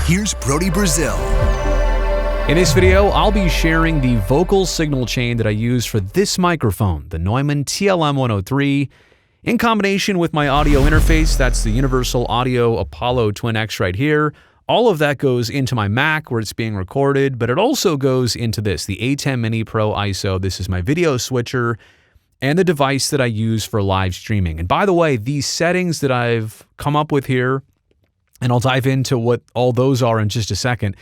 here's Brody Brazil. In this video, I'll be sharing the vocal signal chain that I use for this microphone, the Neumann TLM 103, in combination with my audio interface. That's the Universal Audio Apollo Twin X right here. All of that goes into my Mac where it's being recorded, but it also goes into this, the A10 Mini Pro ISO. This is my video switcher and the device that I use for live streaming. And by the way, these settings that I've come up with here, and I'll dive into what all those are in just a second,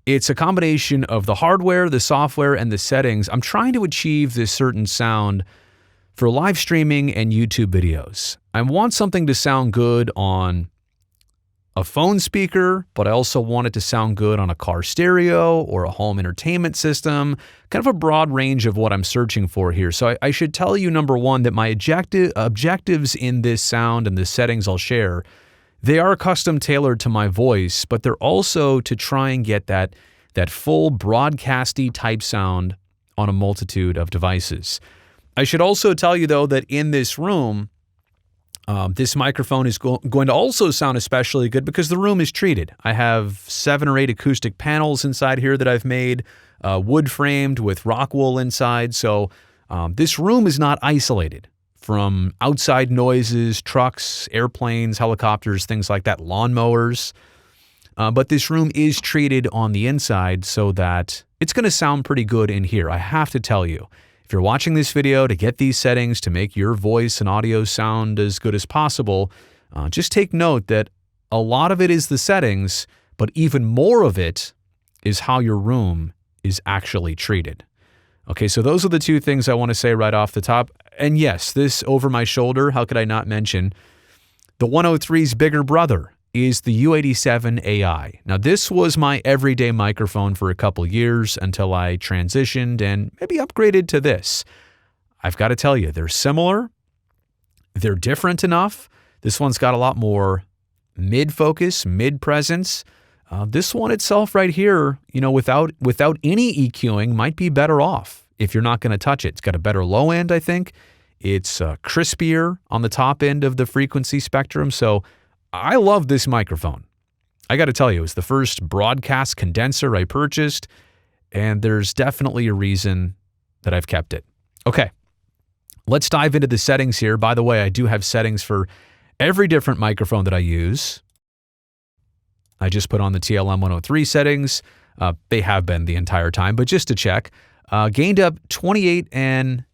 it's a combination of the hardware, the software, and the settings. I'm trying to achieve this certain sound for live streaming and YouTube videos. I want something to sound good on a phone speaker, but I also want it to sound good on a car stereo or a home entertainment system, kind of a broad range of what I'm searching for here. So I should tell you, number one, that my objectives in this sound and the settings I'll share, they are custom tailored to my voice, but they're also to try and get that full broadcasty type sound on a multitude of devices. I should also tell you, though, that in this room, this microphone is going to also sound especially good because the room is treated. I have 7 or 8 acoustic panels inside here that I've made, wood framed with rock wool inside. So this room is not isolated from outside noises, trucks, airplanes, helicopters, things like that, lawnmowers. But this room is treated on the inside so that it's going to sound pretty good in here. I have to tell you, if you're watching this video to get these settings to make your voice and audio sound as good as possible, just take note that a lot of it is the settings, but even more of it is how your room is actually treated. Okay, so those are the 2 things I want to say right off the top. And yes, this over my shoulder, how could I not mention, the 103's bigger brother is the U87 AI. Now, this was my everyday microphone for a couple years until I transitioned and maybe upgraded to this. I've got to tell you, they're similar. They're different enough. This one's got a lot more mid-focus, mid-presence. This one itself right here, without any EQing, might be better off if you're not going to touch it. It's got a better low end, I think. It's crispier on the top end of the frequency spectrum. So I love this microphone. I got to tell you, it's the first broadcast condenser I purchased, and there's definitely a reason that I've kept it. Okay, let's dive into the settings here. By the way, I do have settings for every different microphone that I use. I just put on the TLM 103 settings. They have been the entire time, but just to check, gained up 28 and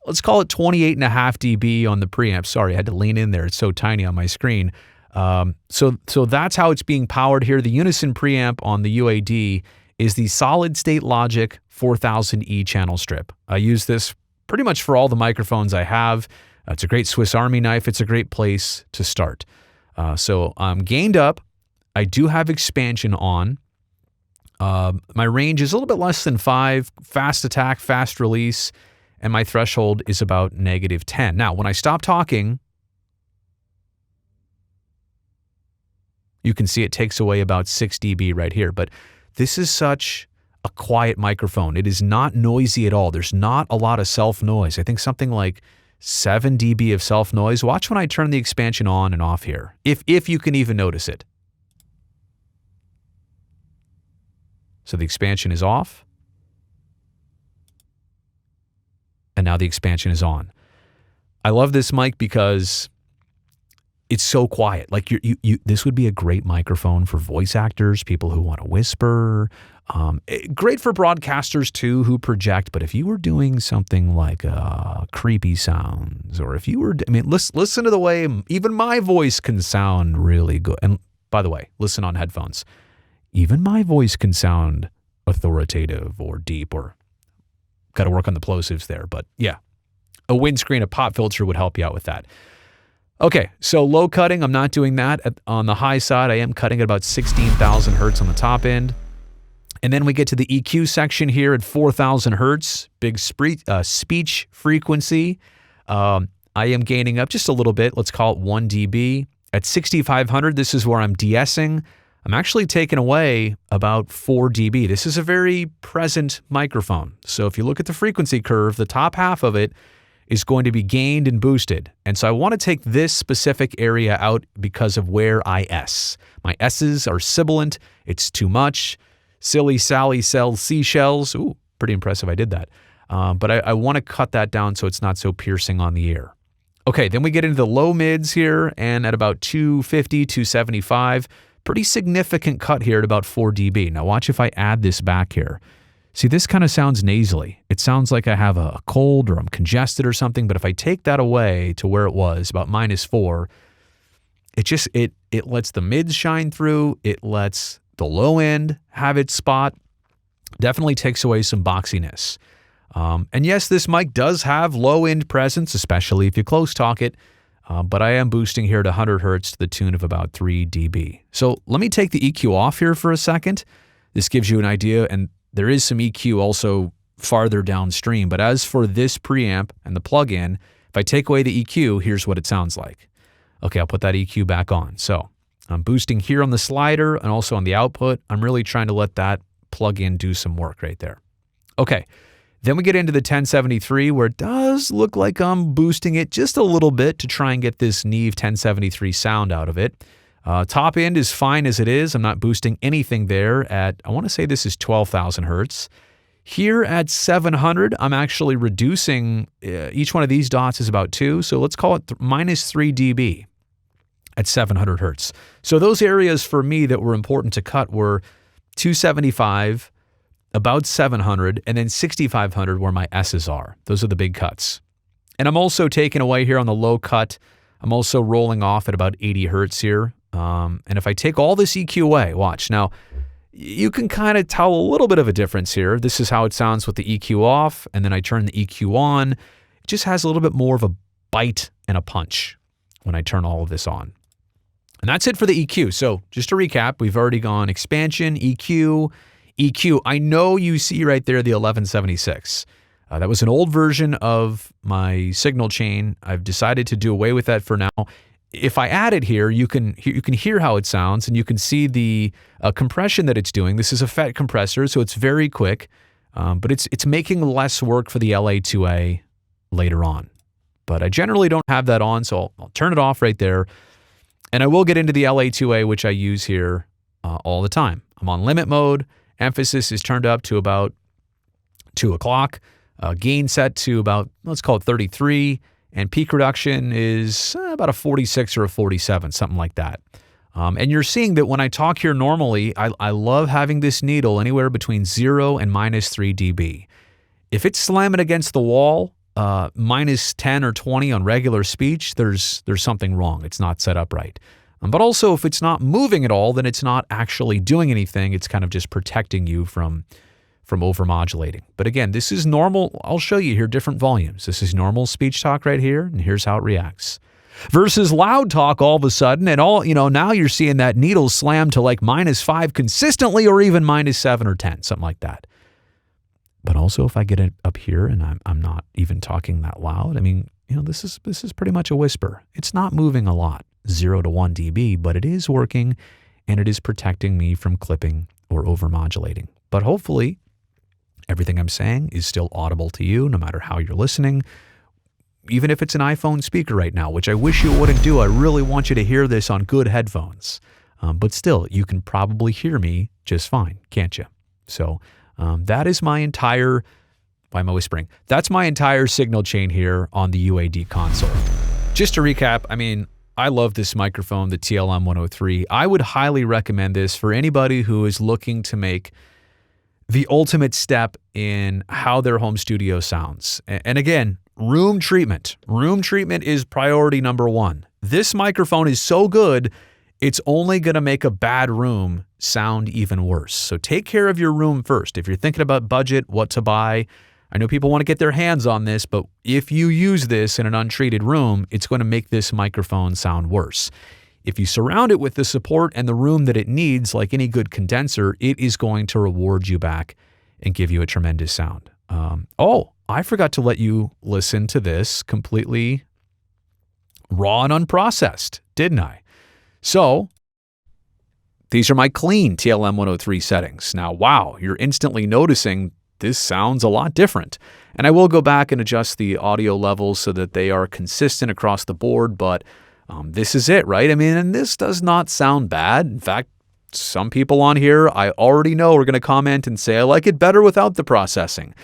let's call it 28.5 dB on the preamp. Sorry, I had to lean in there. It's so tiny on my screen. So that's how it's being powered here. The Unison preamp on the UAD is the solid state Logic 4000E channel strip. I use this pretty much for all the microphones I have. It's a great Swiss Army knife. It's a great place to start. So I'm gained up. I do have expansion on. My range is a little bit less than 5, fast attack, fast release, and my threshold is about -10. Now, when I stop talking, you can see it takes away about 6 dB right here, but this is such a quiet microphone. It is not noisy at all. There's not a lot of self-noise. I think something like 7 dB of self-noise. Watch when I turn the expansion on and off here, if you can even notice it. So the expansion is off. And now the expansion is on. I love this mic because it's so quiet. Like this would be a great microphone for voice actors, people who want to whisper. Great for broadcasters too, who project. But if you were doing something like creepy sounds, or if you were, listen to the way even my voice can sound really good. And by the way, listen on headphones. Even my voice can sound authoritative or deep, or got to work on the plosives there. But yeah, a windscreen, a pop filter would help you out with that. Okay, so low cutting, I'm not doing that. On the high side, I am cutting at about 16,000 hertz on the top end. And then we get to the EQ section here at 4,000 hertz, big speech frequency. I am gaining up just a little bit. Let's call it 1 dB. At 6,500, this is where I'm de-essing. I'm actually taking away about 4 dB. This is a very present microphone. So if you look at the frequency curve, the top half of it is going to be gained and boosted. And so I want to take this specific area out because of where I S. My S's are sibilant. It's too much. Silly Sally sells seashells. Ooh, pretty impressive I did that. But I want to cut that down so it's not so piercing on the ear. Okay, then we get into the low mids here, and at about 250, 275, pretty significant cut here at about 4 dB. Now watch if I add this back here. See, this kind of sounds nasally. It sounds like I have a cold or I'm congested or something, but if I take that away to where it was, about -4, it lets the mids shine through, it lets the low end have its spot, definitely takes away some boxiness. And yes, this mic does have low end presence, especially if you close talk it, but I am boosting here to 100 Hertz to the tune of about 3 dB. So let me take the EQ off here for a second. This gives you an idea, and there is some EQ also farther downstream, but as for this preamp and the plug-in, if I take away the EQ, here's what it sounds like. Okay, I'll put that EQ back on. So I'm boosting here on the slider and also on the output. I'm really trying to let that plug-in do some work right there. Okay, then we get into the 1073 where it does look like I'm boosting it just a little bit to try and get this Neve 1073 sound out of it. Top end is fine as it is. I'm not boosting anything there at, I want to say this is 12,000 Hertz. Here at 700, I'm actually reducing, each one of these dots is about 2, so let's call it -3 dB at 700 Hertz. So those areas for me that were important to cut were 275, about 700, and then 6500 where my S's are. Those are the big cuts. And I'm also taking away here on the low cut, I'm also rolling off at about 80 Hertz here. And if I take all this EQ away, watch. Now, you can kind of tell a little bit of a difference here. This is how it sounds with the EQ off, and then I turn the EQ on. It just has a little bit more of a bite and a punch when I turn all of this on. And that's it for the EQ. So just to recap, we've already gone expansion, EQ, EQ. I know you see right there the 1176. That was an old version of my signal chain. I've decided to do away with that for now. If I add it here, you can hear how it sounds, and you can see the compression that it's doing. This is a FET compressor, so it's very quick, but it's making less work for the LA2A later on. But I generally don't have that on, so I'll turn it off right there. And I will get into the LA2A, which I use here all the time. I'm on limit mode. Emphasis is turned up to about 2 o'clock. Gain set to about, let's call it 33. And peak reduction is about a 46 or a 47, something like that. And you're seeing that when I talk here normally, I love having this needle anywhere between 0 and -3 dB. If it's slamming against the wall, -10 or 20 on regular speech, there's something wrong. It's not set up right. But also, if it's not moving at all, then it's not actually doing anything. It's kind of just protecting you from overmodulating. But again, this is normal. I'll show you here different volumes. This is normal speech talk right here, and here's how it reacts. Versus loud talk all of a sudden, and now you're seeing that needle slam to like -5 consistently, or even -7 or 10, something like that. But also, if I get it up here and I'm not even talking that loud, I mean, this is pretty much a whisper. It's not moving a lot, 0 to 1 dB, but it is working, and it is protecting me from clipping or overmodulating. But hopefully, everything I'm saying is still audible to you, no matter how you're listening. Even if it's an iPhone speaker right now, which I wish you wouldn't do. I really want you to hear this on good headphones. But still, you can probably hear me just fine, can't you? So that is my entire, why am I whispering? That's my entire signal chain here on the UAD console. Just to recap, I mean, I love this microphone, the TLM 103. I would highly recommend this for anybody who is looking to make the ultimate step in how their home studio sounds. And again, room treatment. Room treatment is priority number 1. This microphone is so good, it's only going to make a bad room sound even worse. So take care of your room first. If you're thinking about budget, what to buy, I know people want to get their hands on this, but if you use this in an untreated room, it's going to make this microphone sound worse. If you surround it with the support and the room that it needs, like any good condenser, it is going to reward you back and give you a tremendous sound. I forgot to let you listen to this completely raw and unprocessed, didn't I? So these are my clean TLM 103 settings. Now, wow, you're instantly noticing this sounds a lot different. And I will go back and adjust the audio levels so that they are consistent across the board, but this is it, right? I mean, and this does not sound bad. In fact, some people on here I already know are going to comment and say, I like it better without the processing.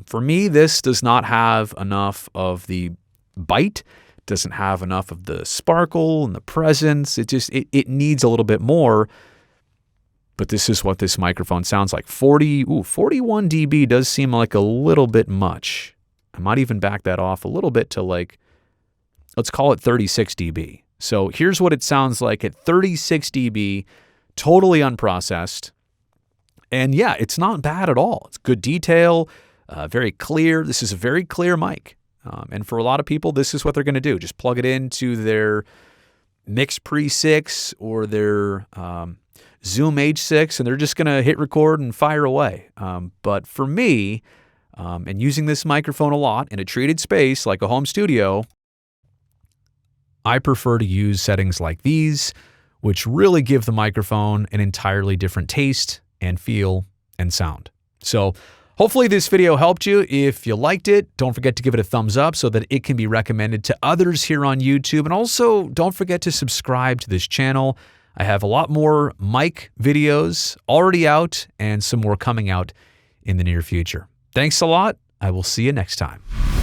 For me, this does not have enough of the bite, doesn't have enough of the sparkle and the presence. It needs a little bit more. But this is what this microphone sounds like. 41 dB does seem like a little bit much. I might even back that off a little bit to like, let's call it 36 dB. So here's what it sounds like at 36 dB, totally unprocessed. And yeah, it's not bad at all. It's good detail, very clear. This is a very clear mic. And for a lot of people, this is what they're going to do. Just plug it into their Mix Pre 6 or their Zoom H6, and they're just going to hit record and fire away. But for me, and using this microphone a lot in a treated space like a home studio, I prefer to use settings like these, which really give the microphone an entirely different taste and feel and sound. So hopefully this video helped you. If you liked it, don't forget to give it a thumbs up so that it can be recommended to others here on YouTube. And also don't forget to subscribe to this channel. I have a lot more mic videos already out and some more coming out in the near future. Thanks a lot. I will see you next time.